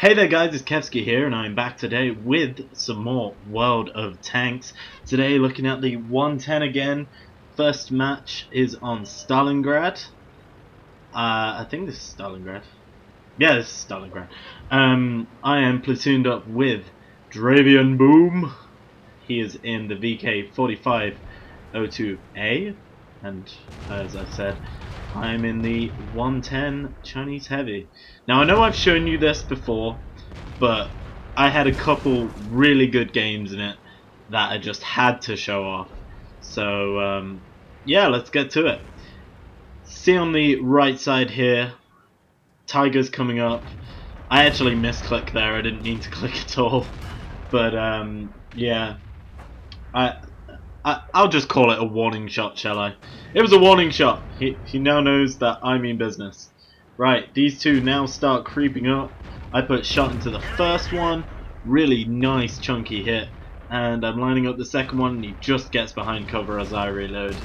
Hey there guys, it's Kevski here and I'm back today with some more World of Tanks. Today looking at the 110 again. First match is on Stalingrad. I think this is Stalingrad. Yeah, this is Stalingrad. I am platooned up with Dravian Boom. He is in the VK4502A, and as I said, I'm in the 110 Chinese Heavy. Now I know I've shown you this before, but I had a couple really good games in it that I just had to show off. So yeah, let's get to it. See on the right side here, Tiger's coming up. I actually misclicked there, I didn't mean to click at all. But yeah, I'll just call it a warning shot, shall I? It was a warning shot. He now knows that I mean business. Right, these two now start creeping up. I put shot into the first one, really nice chunky hit, and I'm lining up the second one and he just gets behind cover as I reload.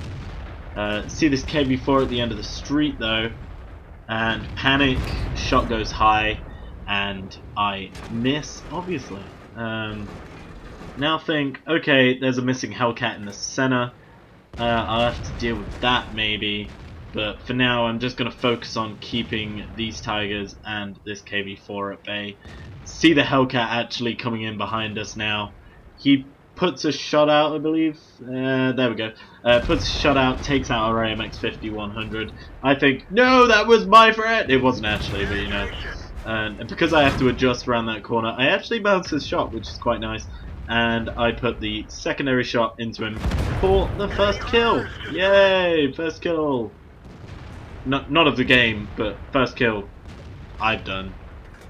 See this KV4 at the end of the street though, and panic, shot goes high, and I miss, obviously. Now think, okay, there's a missing Hellcat in the center. I'll have to deal with that maybe, but for now I'm just going to focus on keeping these Tigers and this KV4 at bay. See the Hellcat actually coming in behind us now. He puts a shot out, I believe. There we go. Puts a shot out, takes out our AMX 5100. I think, no, that was my threat! It wasn't actually, but you know. And because I have to adjust around that corner, I actually bounced his shot, which is quite nice. And I put the secondary shot into him for the first kill. Yay! First kill. Not of the game, but first kill I've done.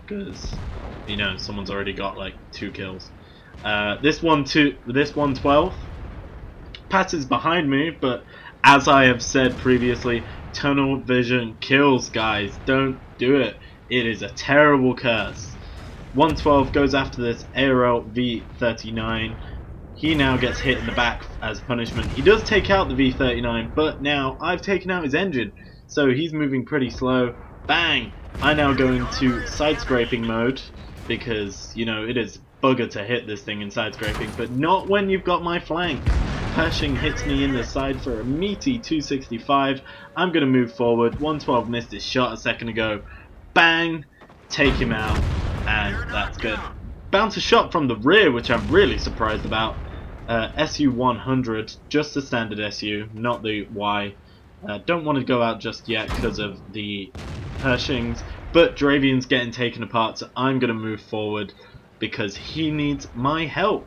Because, you know, someone's already got like 2 kills. This 112 passes behind me, but as I have said previously, tunnel vision kills, guys. Don't do it. It is a terrible curse. 112 goes after this ARL V39. He now gets hit in the back as punishment. He does take out the V39, but now I've taken out his engine, so he's moving pretty slow. Bang! I now go into side scraping mode because, you know, it is bugger to hit this thing in side scraping, but not when you've got my flank. Pershing hits me in the side for a meaty 265. I'm going to move forward. 112 missed his shot a second ago. Bang! Take him out. And that's good. Bounce a shot from the rear, which I'm really surprised about. SU-100, just the standard SU, not the Y. Don't want to go out just yet because of the Pershings, but Dravian's getting taken apart, so I'm going to move forward because he needs my help.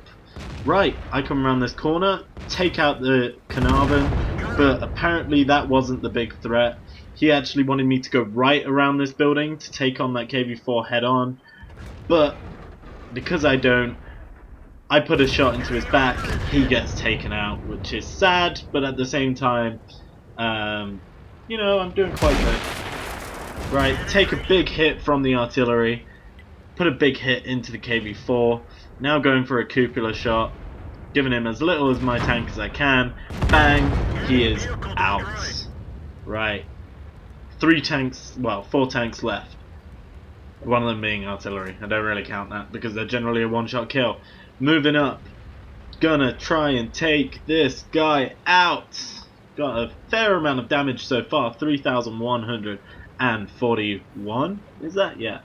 Right, I come around this corner, take out the Carnarvon, but apparently that wasn't the big threat. He actually wanted me to go right around this building to take on that KV4 head on. But because I don't, I put a shot into his back, he gets taken out, which is sad, but at the same time, you know, I'm doing quite good. Right, take a big hit from the artillery, put a big hit into the KV4, now going for a cupola shot, giving him as little as my tank as I can. Bang, he is out. Right, 4 tanks left. One of them being artillery. I don't really count that because they're generally a one-shot kill. Moving up. Gonna try and take this guy out. Got a fair amount of damage so far. 3,141. Is that? Yeah.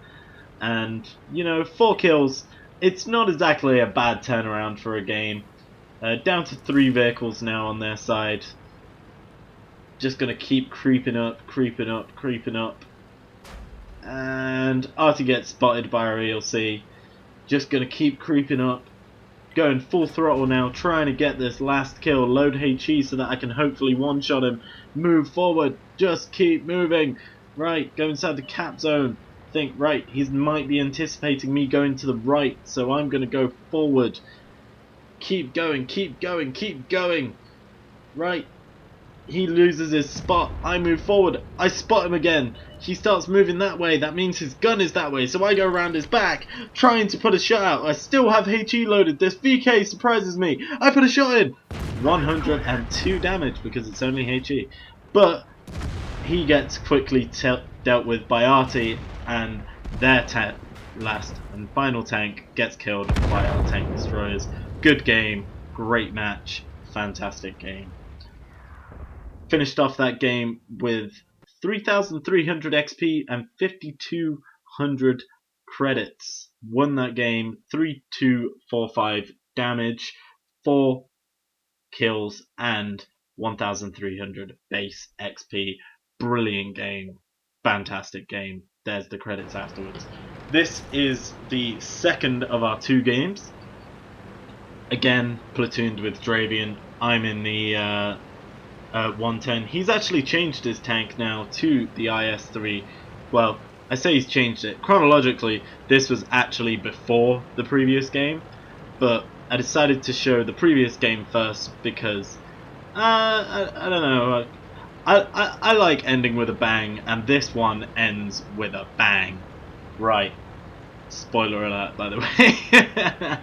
And, you know, 4 kills. It's not exactly a bad turnaround for a game. Down to 3 vehicles now on their side. Just gonna keep creeping up, creeping up, creeping up. And Artie gets spotted by our ELC. Just gonna keep creeping up. Going full throttle now, trying to get this last kill. Load HE so that I can hopefully one-shot him. Move forward, just keep moving. Right, go inside the cap zone. Think, right, he might be anticipating me going to the right, so I'm gonna go forward. Keep going, keep going, keep going. Right. He loses his spot. I move forward. I spot him again. He starts moving that way. That means his gun is that way. So I go around his back, trying to put a shot out. I still have HE loaded. This VK surprises me. I put a shot in. 102 damage because it's only HE. But he gets quickly dealt with by Artie and their last and final tank gets killed by our tank destroyers. Good game, great match, fantastic game. Finished off that game with 3,300 XP and 5,200 credits. Won that game 3,245 damage, 4 kills and 1,300 base XP. Brilliant game. Fantastic game. There's the credits afterwards. This is the second of our 2 games. Again, platooned with Dravian. I'm in the 110. He's actually changed his tank now to the IS-3. Well, I say he's changed it. Chronologically, this was actually before the previous game, but I decided to show the previous game first because I don't know. I like ending with a bang, and this one ends with a bang. Right. Spoiler alert, by the way.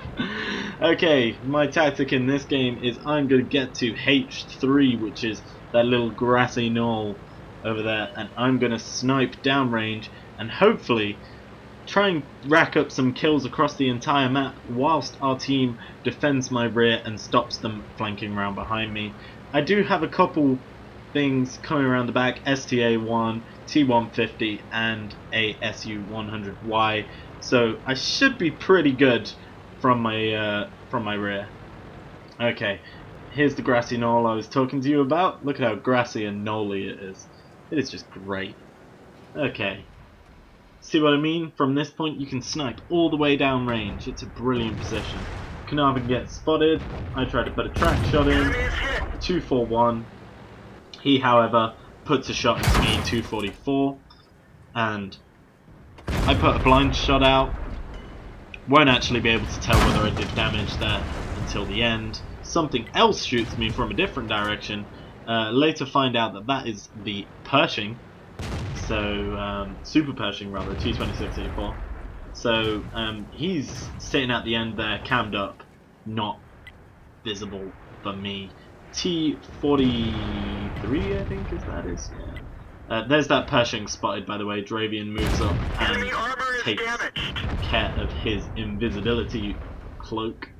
Okay, my tactic in this game is I'm going to get to H3, which is that little grassy knoll over there, and I'm going to snipe downrange and hopefully try and rack up some kills across the entire map whilst our team defends my rear and stops them flanking around behind me. I do have a couple things coming around the back, STA-1, T-150 and a SU-100Y, so I should be pretty good from my rear. Okay, here's the grassy knoll I was talking to you about. Look at how grassy and knolly it is. It is just great. Okay, see what I mean? From this point you can snipe all the way down range. It's a brilliant position. Carnarvon gets spotted. I try to put a track shot in. 241. He, however, puts a shot into me, 244, and I put a blind shot out. Won't actually be able to tell whether I did damage there until the end. Something else shoots me from a different direction. Later find out that that is the Pershing, so Super Pershing rather, T-2684. So he's sitting at the end there, cammed up, not visible for me. T-43, I think is. Yeah. There's that Pershing spotted, by the way. Dravian moves up and takes care of his invisibility cloak.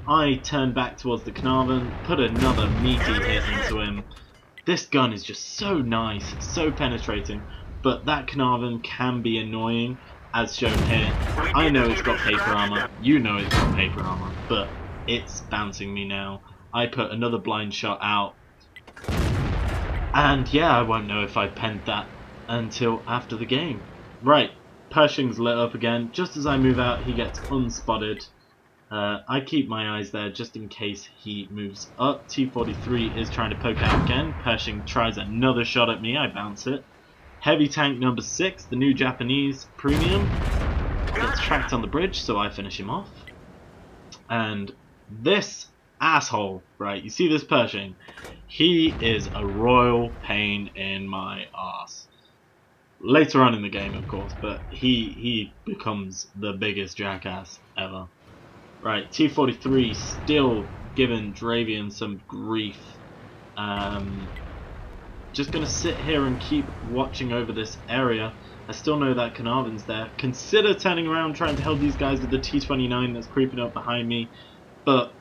I turn back towards the Carnarvon, put another meaty hit into him. This gun is just so nice, so penetrating, but that Carnarvon can be annoying, as shown here. I know it's got paper armor, you know it's got paper armor, but it's bouncing me now. I put another blind shot out, and yeah, I won't know if I penned that until after the game. Right, Pershing's lit up again. Just as I move out, he gets unspotted. I keep my eyes there just in case he moves up. T-43 is trying to poke out again. Pershing tries another shot at me. I bounce it. Heavy tank number 6, the new Japanese premium, gets tracked on the bridge, so I finish him off. And this asshole, right, you see this Pershing? He is a royal pain in my arse. Later on in the game, of course, but he becomes the biggest jackass ever. Right, T-43 still giving Dravian some grief. Just gonna sit here and keep watching over this area. I still know that Carnarvon's there. Consider turning around trying to help these guys with the T-29 that's creeping up behind me, but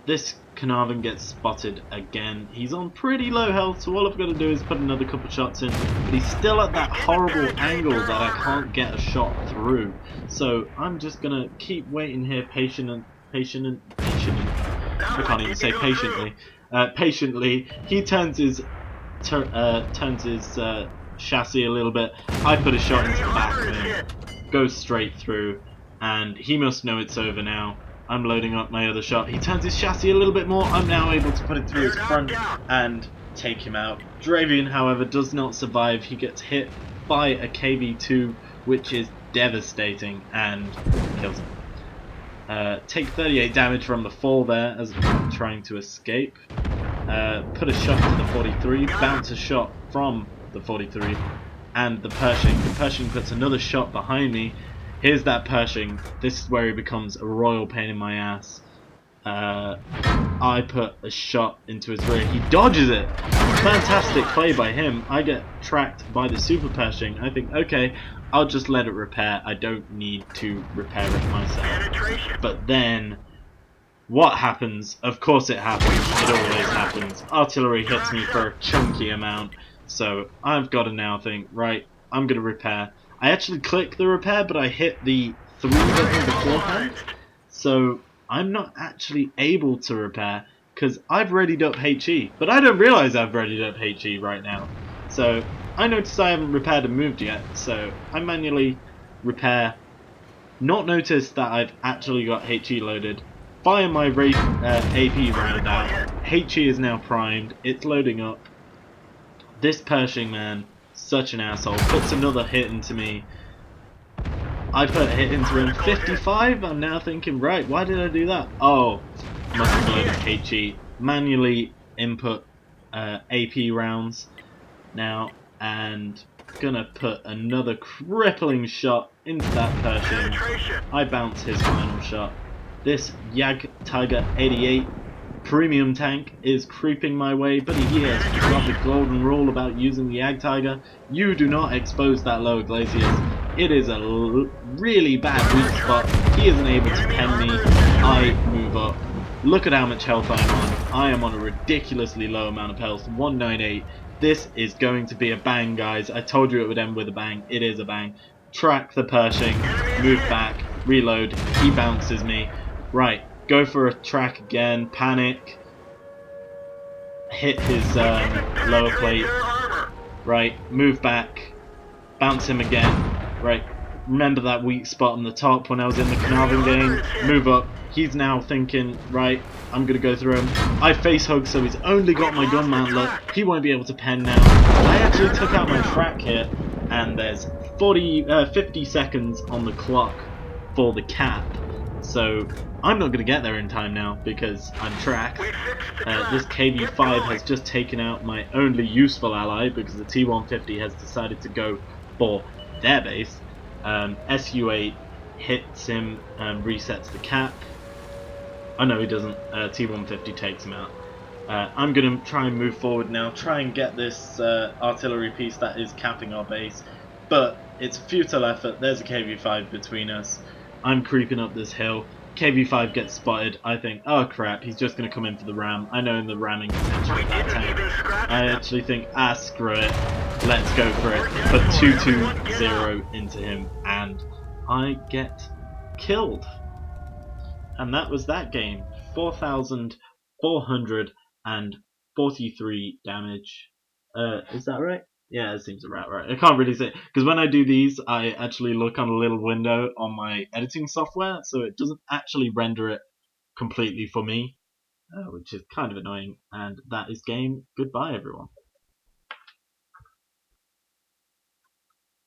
this Carnarvon gets spotted again. He's on pretty low health, so all I've got to do is put another couple shots in, but he's still at that horrible angle that I can't get a shot through. So I'm just gonna keep waiting here, patient. I can't even say patiently. Patiently, he turns his chassis a little bit. I put a shot into the back of him, goes straight through, and he must know it's over now. I'm loading up my other shot. He turns his chassis a little bit more. I'm now able to put it through his front and take him out. Dravian, however, does not survive. He gets hit by a KV-2, which is devastating, and kills him. Take 38 damage from the fall there as I'm trying to escape. Put a shot to the 43, bounce a shot from the 43, and the Pershing. The Pershing puts another shot behind me. Here's that Pershing. This is where he becomes a royal pain in my ass. I put a shot into his rear. He dodges it. Fantastic play by him. I get tracked by the super Pershing. I think, okay, I'll just let it repair. I don't need to repair it myself. But then, what happens? Of course it happens. It always happens. Artillery hits me for a chunky amount. So I've got to now think, right, I'm going to repair. I actually click the repair, but I hit the 3 button beforehand. So I'm not actually able to repair because I've readied up HE. But I don't realize I've readied up HE right now. So I notice I haven't repaired and moved yet. So I manually repair. Not notice that I've actually got HE loaded. Fire my AP round out. HE is now primed. It's loading up. This Pershing man, such an asshole, puts another hit into me. I put a hit into him. 55. I'm now thinking, right, why did I do that? Oh, must have loaded HE. Manually input AP rounds now, and gonna put another crippling shot into that Pershing. I bounce his final shot. This Jag Tiger 88 premium tank is creeping my way, but he has got the golden rule about using the Jag Tiger. You do not expose that lower glaciers. It is a really bad weak spot. He isn't able to pen me. I move up. Look at how much health I'm on. I am on a ridiculously low amount of health, 198. This is going to be a bang, guys. I told you it would end with a bang. It is a bang. Track the Pershing, move back, reload. He bounces me. Right, go for a track again, panic. Hit his lower plate. Right, move back, bounce him again. Right, remember that weak spot on the top when I was in the Carnarvon game? Move up. He's now thinking, right, I'm going to go through him. I face hug, so he's only got my gun mantlet. He won't be able to pen now. I actually took out my track here, and there's 50 seconds on the clock for the cap. So I'm not going to get there in time now because I'm track. This KV-5 has just taken out my only useful ally because the T-150 has decided to go for their base. SU-8 hits him and resets the cap. Oh no, he doesn't. T-150 takes him out. I'm going to try and move forward now, try and get this artillery piece that is capping our base. But it's a futile effort. There's a KV-5 between us. I'm creeping up this hill. KV-5 gets spotted. I think, oh crap, he's just going to come in for the ram. I know in the ramming potential of that tank. I actually think, screw it. Let's go for it. Put 2-2-0 into him, and I get killed. And that was that game. 4,443 damage. Is that right? Yeah, it seems about right. I can't really say, because when I do these, I actually look on a little window on my editing software, so it doesn't actually render it completely for me, which is kind of annoying. And that is game. Goodbye, everyone.